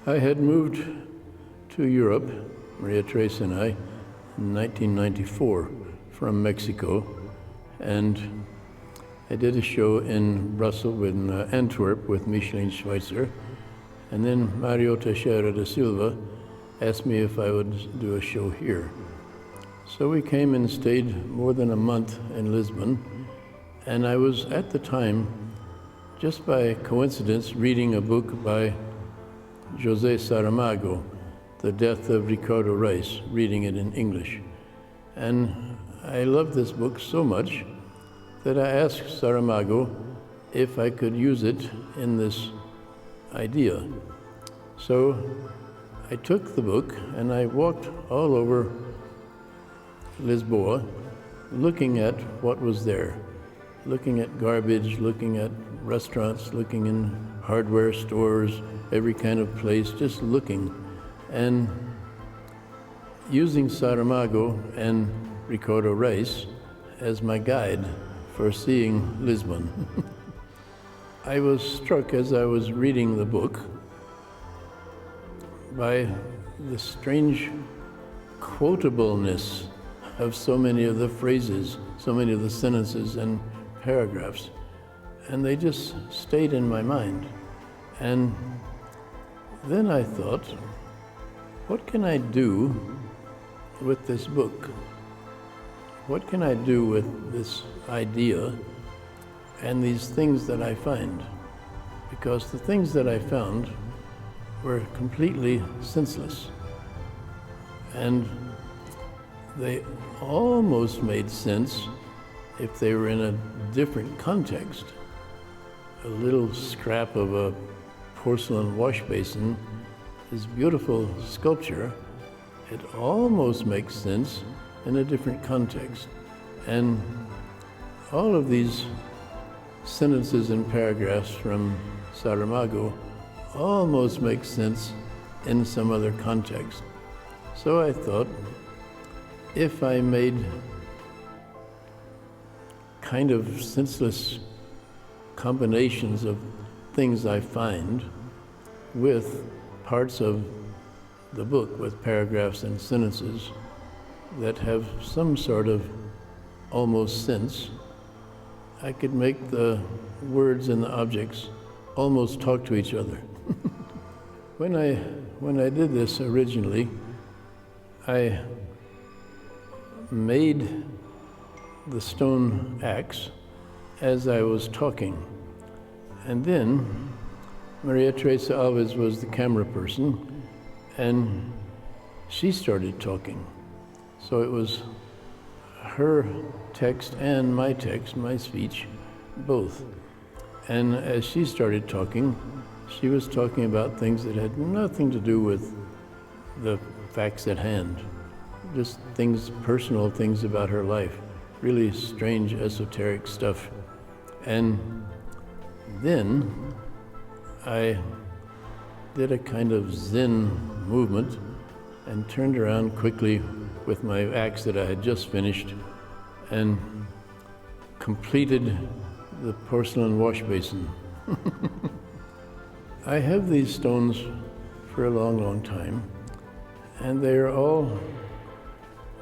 I had moved to Europe, Maria Teresa and I, in 1994 from Mexico, and I did a show in Brussels, in Antwerp, with Micheline Schweitzer, and then Mario Teixeira da Silva asked me if I would do a show here. So we came and stayed more than a month in Lisbon, and I was at the time, just by coincidence, reading a book by José Saramago, The Death of Ricardo, Reis, reading it in English. And I loved this book so much that I asked Saramago if I could use it in this idea. So I took the book and I walked all over Lisboa looking at what was there, looking at garbage, looking at restaurants, looking in hardware stores, every kind of place, just looking, and using Saramago and Ricardo Reis as my guide for seeing Lisbon. I was struck as I was reading the book by the strange quotableness of so many of the phrases, so many of the sentences and paragraphs, and they just stayed in my mind. And then I thought, what can I do with this book? What can I do with this idea and these things that I find? Because the things that I found were completely senseless. And they almost made sense if they were in a different context. A little scrap of a porcelain wash basin, this beautiful sculpture, it almost makes sense in a different context. And all of these sentences and paragraphs from Saramago almost make sense in some other context. So I thought, if I made kind of senseless combinations of things I find with parts of the book, with paragraphs and sentences that have some sort of almost sense, I could make the words and the objects almost talk to each other. When I did this originally, I made the stone axe as I was talking. And then Maria Teresa Alves was the camera person, and she started talking. So it was her text and my text, my speech, both. And as she started talking, she was talking about things that had nothing to do with the facts at hand, just things, personal things about her life, really strange, esoteric stuff. And then I did a kind of Zen movement and turned around quickly with my axe that I had just finished and completed the porcelain wash basin. I have these stones for a long, long time, and they are all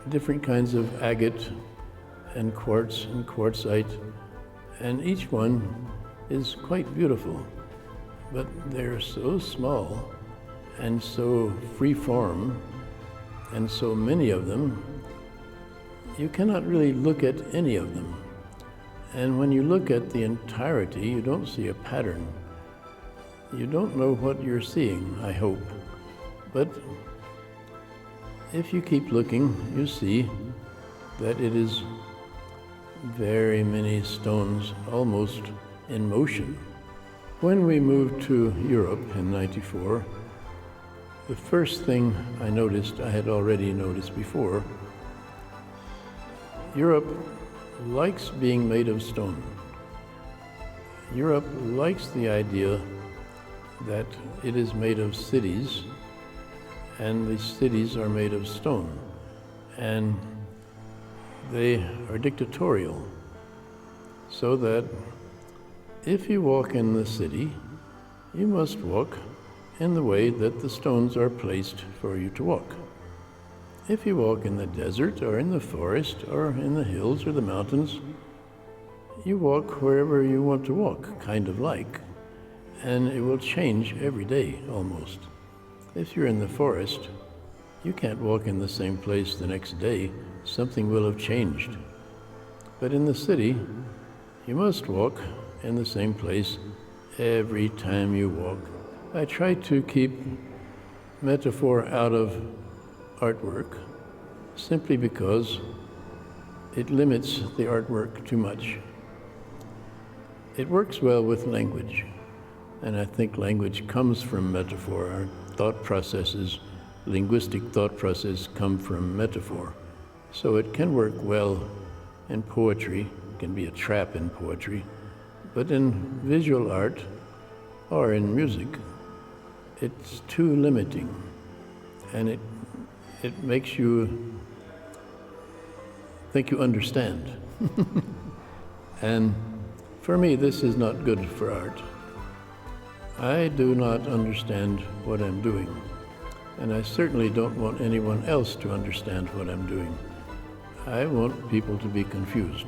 different kinds of agate and quartz and quartzite, and each one is quite beautiful, but they're so small and so free form, and so many of them, you cannot really look at any of them. And when you look at the entirety, you don't see a pattern. You don't know what you're seeing, I hope. But if you keep looking, you see that it is very many stones almost in motion. When we moved to Europe in '94, the first thing I noticed, I had already noticed before, Europe likes being made of stone. Europe likes the idea that it is made of cities, and the cities are made of stone, and they are dictatorial, so that if you walk in the city, you must walk in the way that the stones are placed for you to walk. If you walk in the desert or in the forest or in the hills or the mountains, you walk wherever you want to walk, kind of like, and it will change every day almost. If you're in the forest, you can't walk in the same place the next day. Something will have changed. But in the city, you must walk in the same place every time you walk. I try to keep metaphor out of artwork simply because it limits the artwork too much. It works well with language, and I think language comes from metaphor. Our thought processes, linguistic thought processes come from metaphor. So it can work well in poetry, it can be a trap in poetry, but in visual art or in music, it's too limiting, and it makes you think you understand. And for me, this is not good for art. I do not understand what I'm doing, and I certainly don't want anyone else to understand what I'm doing. I want people to be confused.